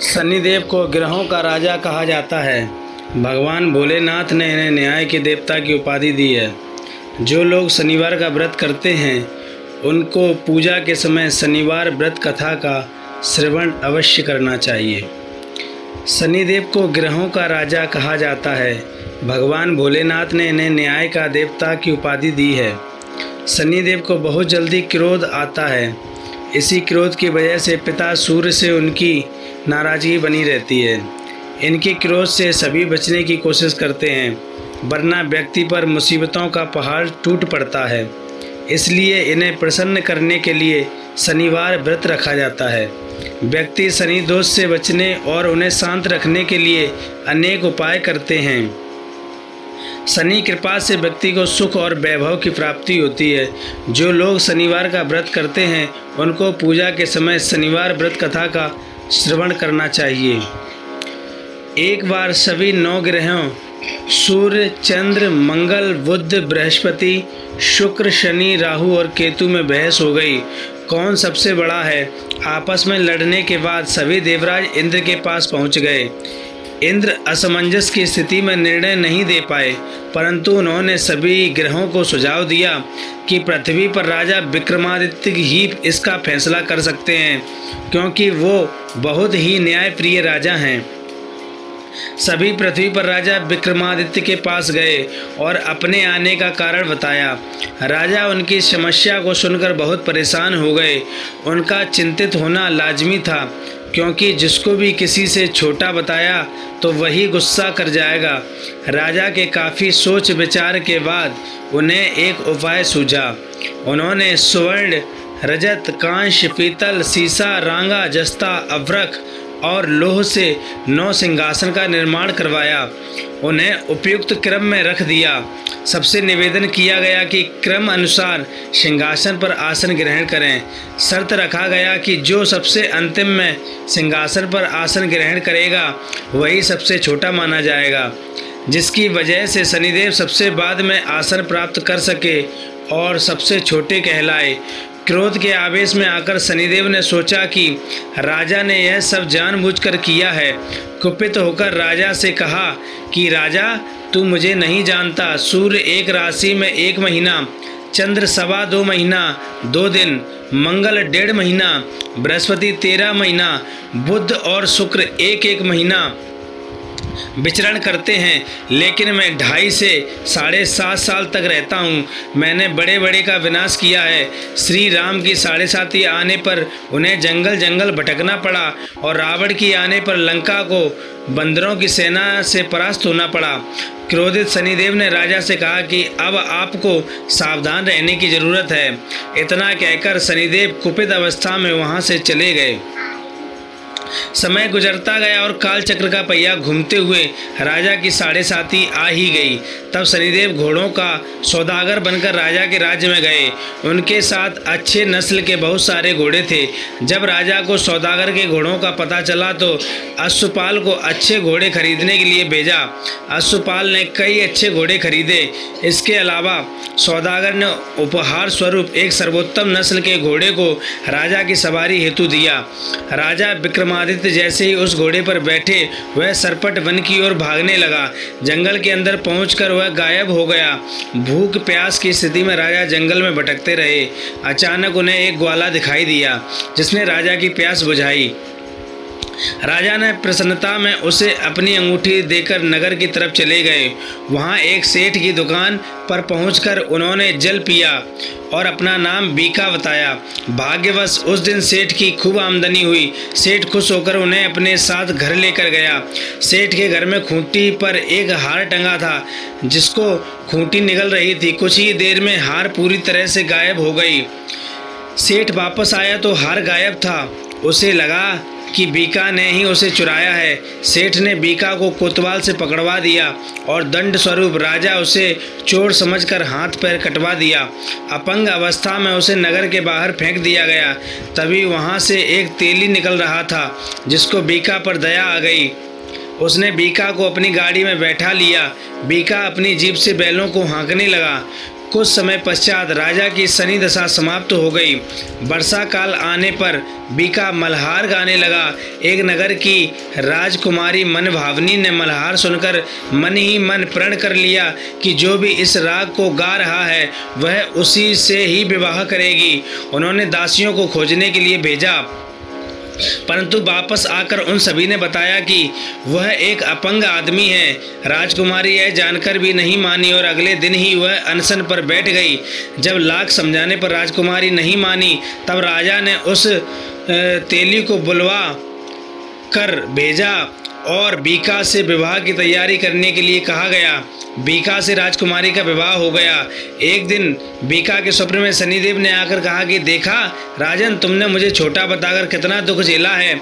शनिदेव को ग्रहों का राजा कहा जाता है। भगवान भोलेनाथ ने इन्हें न्याय के देवता की उपाधि दी है। जो लोग शनिवार का व्रत करते हैं उनको पूजा के समय शनिवार व्रत कथा का श्रवण अवश्य करना चाहिए। शनिदेव को ग्रहों का राजा कहा जाता है। भगवान भोलेनाथ ने इन्हें न्याय का देवता की उपाधि दी है। शनिदेव को बहुत जल्दी क्रोध आता है। इसी क्रोध की वजह से पिता सूर्य से उनकी नाराज़गी बनी रहती है। इनके क्रोध से सभी बचने की कोशिश करते हैं, वरना व्यक्ति पर मुसीबतों का पहाड़ टूट पड़ता है। इसलिए इन्हें प्रसन्न करने के लिए शनिवार व्रत रखा जाता है। व्यक्ति शनि दोष से बचने और उन्हें शांत रखने के लिए अनेक उपाय करते हैं। शनि कृपा से व्यक्ति को सुख और वैभव की प्राप्ति होती है। जो लोग शनिवार का व्रत करते हैं उनको पूजा के समय शनिवार व्रत कथा का श्रवण करना चाहिए। एक बार सभी 9 ग्रहों सूर्य, चंद्र, मंगल, बुध, बृहस्पति, शुक्र, शनि, राहु और केतु में बहस हो गई, कौन सबसे बड़ा है। आपस में लड़ने के बाद सभी देवराज इंद्र के पास पहुंच गए। इंद्र असमंजस की स्थिति में निर्णय नहीं दे पाए, परंतु उन्होंने सभी ग्रहों को सुझाव दिया कि पृथ्वी पर राजा विक्रमादित्य ही इसका फैसला कर सकते हैं, क्योंकि वो बहुत ही न्यायप्रिय राजा हैं। सभी पृथ्वी पर राजा विक्रमादित्य के पास गए और अपने आने का कारण बताया। राजा उनकी समस्या को सुनकर बहुत परेशान हो गए। उनका चिंतित होना लाजमी था, क्योंकि जिसको भी किसी से छोटा बताया तो वही गुस्सा कर जाएगा। राजा के काफ़ी सोच विचार के बाद उन्हें एक उपाय सूझा। उन्होंने स्वर्ण, रजत, कांस्य, पीतल, सीसा, रांगा, जस्ता, अभ्रक और लोह से 9 सिंहासन का निर्माण करवाया। उन्हें उपयुक्त क्रम में रख दिया। सबसे निवेदन किया गया कि क्रम अनुसार सिंहासन पर आसन ग्रहण करें। शर्त रखा गया कि जो सबसे अंतिम में सिंहासन पर आसन ग्रहण करेगा वही सबसे छोटा माना जाएगा, जिसकी वजह से शनिदेव सबसे बाद में आसन प्राप्त कर सके और सबसे छोटे कहलाए। क्रोध के आवेश में आकर शनिदेव ने सोचा कि राजा ने यह सब जानबूझकर किया है। कुपित होकर राजा से कहा कि राजा, तू मुझे नहीं जानता। सूर्य एक राशि में 1 महीना, चंद्र 2.25 महीना 2 दिन, मंगल 1.5 महीना, बृहस्पति 13 महीना, बुध और शुक्र 1-1 महीना विचरण करते हैं, लेकिन मैं 2.5 से 7.5 साल तक रहता हूँ। मैंने बड़े बड़े का विनाश किया है। श्री राम की 7.5 आने पर उन्हें जंगल जंगल भटकना पड़ा और रावण की आने पर लंका को बंदरों की सेना से परास्त होना पड़ा। क्रोधित शनिदेव ने राजा से कहा कि अब आपको सावधान रहने की जरूरत है। इतना कहकर शनिदेव कुपित अवस्था में वहाँ से चले गए। समय गुजरता गया और काल चक्र का पहिया घूमते हुए राजा की 7.5 आ ही गई। तब शनिदेव घोड़ों का सौदागर बनकर राजा के राज्य में गए। उनके साथ अच्छे नस्ल के बहुत सारे घोड़े थे। जब राजा को सौदागर के घोड़ों का पता चला तो अश्वपाल को अच्छे घोड़े खरीदने के लिए भेजा। अश्वपाल ने कई अच्छे घोड़े खरीदे। इसके अलावा सौदागर ने उपहार स्वरूप एक सर्वोत्तम नस्ल के घोड़े को राजा की सवारी हेतु दिया। राजा विक्रमादित्य जैसे ही उस घोड़े पर बैठे वह सरपट वन की ओर भागने लगा। जंगल के अंदर पहुंचकर वह गायब हो गया। भूख प्यास की स्थिति में राजा जंगल में भटकते रहे। अचानक उन्हें एक ग्वाला दिखाई दिया जिसने राजा की प्यास बुझाई। राजा ने प्रसन्नता में उसे अपनी अंगूठी देकर नगर की तरफ चले गए। वहाँ एक सेठ की दुकान पर पहुंचकर उन्होंने जल पिया और अपना नाम बीका बताया। भाग्यवश उस दिन सेठ की खूब आमदनी हुई। सेठ खुश होकर उन्हें अपने साथ घर लेकर गया। सेठ के घर में खूंटी पर एक हार टंगा था, जिसको खूंटी निगल रही थी। कुछ ही देर में हार पूरी तरह से गायब हो गई। सेठ वापस आया तो हार गायब था। उसे लगा कि बीका ने ही उसे चुराया है। सेठ ने बीका को कोतवाल से पकड़वा दिया और दंड स्वरूप राजा उसे चोर समझकर हाथ पैर कटवा दिया। अपंग अवस्था में उसे नगर के बाहर फेंक दिया गया। तभी वहाँ से एक तेली निकल रहा था, जिसको बीका पर दया आ गई। उसने बीका को अपनी गाड़ी में बैठा लिया। बीका अपनी जीभ से बैलों को हाँकने लगा। कुछ समय पश्चात राजा की शनि दशा समाप्त हो गई। वर्षा काल आने पर बीका मल्हार गाने लगा। एक नगर की राजकुमारी मनभावनी ने मल्हार सुनकर मन ही मन प्रण कर लिया कि जो भी इस राग को गा रहा है वह उसी से ही विवाह करेगी। उन्होंने दासियों को खोजने के लिए भेजा, परंतु वापस आकर उन सभी ने बताया कि वह एक अपंग आदमी है। राजकुमारी यह जानकर भी नहीं मानी और अगले दिन ही वह अनशन पर बैठ गई। जब लाख समझाने पर राजकुमारी नहीं मानी तब राजा ने उस तेली को बुलवा कर भेजा और बीका से विवाह की तैयारी करने के लिए कहा गया। बीका से राजकुमारी का विवाह हो गया। एक दिन बीका के स्वप्न में शनिदेव ने आकर कहा कि देखा राजन, तुमने मुझे छोटा बताकर कितना दुख झेला है।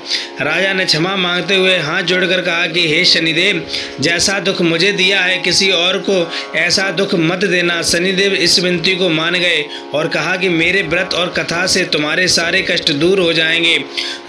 राजा ने क्षमा मांगते हुए हाथ जोड़कर कहा कि हे शनिदेव, जैसा दुख मुझे दिया है किसी और को ऐसा दुख मत देना। शनिदेव इस विनती को मान गए और कहा कि मेरे व्रत और कथा से तुम्हारे सारे कष्ट दूर हो जाएंगे।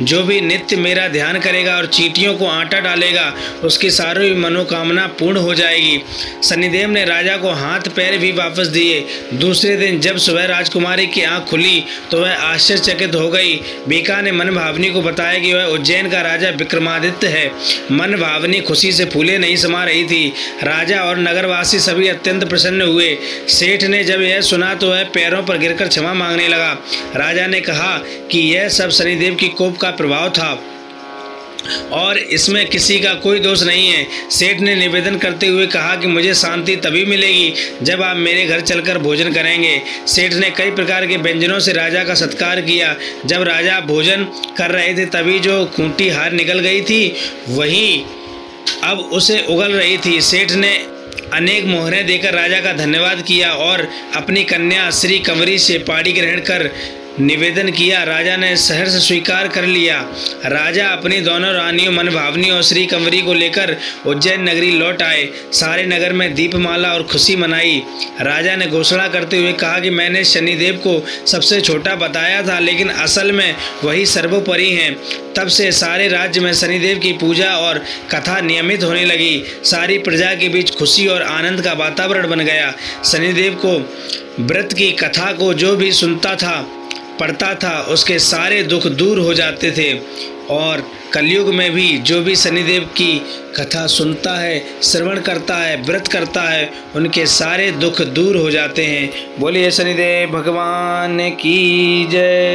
जो भी नित्य मेरा ध्यान करेगा और चींटियों को आटा डालेगा उसकी सारी मनोकामना पूर्ण हो जाएगी। शनिदेव ने राजा को हाथ पैर भी वापस दिए। दूसरे दिन जब सुबह राजकुमारी की आंख खुली तो वह आश्चर्यचकित हो गई। बीका ने मनभावनी को बताया कि वह उज्जैन का राजा विक्रमादित्य है। मनभावनी खुशी से फूले नहीं समा रही थी। राजा और नगरवासी सभी अत्यंत प्रसन्न हुए। सेठ ने जब यह सुना तो वह पैरों पर गिरकर क्षमा मांगने लगा। राजा ने कहा कि यह सब शनिदेव की कोप का प्रभाव था और इसमें किसी का कोई दोष नहीं है। सेठ ने निवेदन करते हुए कहा कि मुझे शांति तभी मिलेगी जब आप मेरे घर चलकर भोजन करेंगे। सेठ ने कई प्रकार के व्यंजनों से राजा का सत्कार किया। जब राजा भोजन कर रहे थे तभी जो खूंटी हार निकल गई थी वही अब उसे उगल रही थी। सेठ ने अनेक मोहरें देकर राजा का धन्यवाद किया और अपनी कन्या श्री कंवरी से पाड़ी ग्रहण कर निवेदन किया। राजा ने सहर्ष स्वीकार कर लिया। राजा अपनी दोनों रानियों मनभावनी और श्री कंवरी को लेकर उज्जैन नगरी लौट आए। सारे नगर में दीपमाला और खुशी मनाई। राजा ने घोषणा करते हुए कहा कि मैंने शनिदेव को सबसे छोटा बताया था लेकिन असल में वही सर्वोपरि हैं। तब से सारे राज्य में शनिदेव की पूजा और कथा नियमित होने लगी। सारी प्रजा के बीच खुशी और आनंद का वातावरण बन गया। शनिदेव को व्रत की कथा को जो भी सुनता था पढ़ता था उसके सारे दुख दूर हो जाते थे और कलयुग में भी जो भी शनिदेव की कथा सुनता है, श्रवण करता है, व्रत करता है, उनके सारे दुख दूर हो जाते हैं। बोलिए शनिदेव भगवान की जय।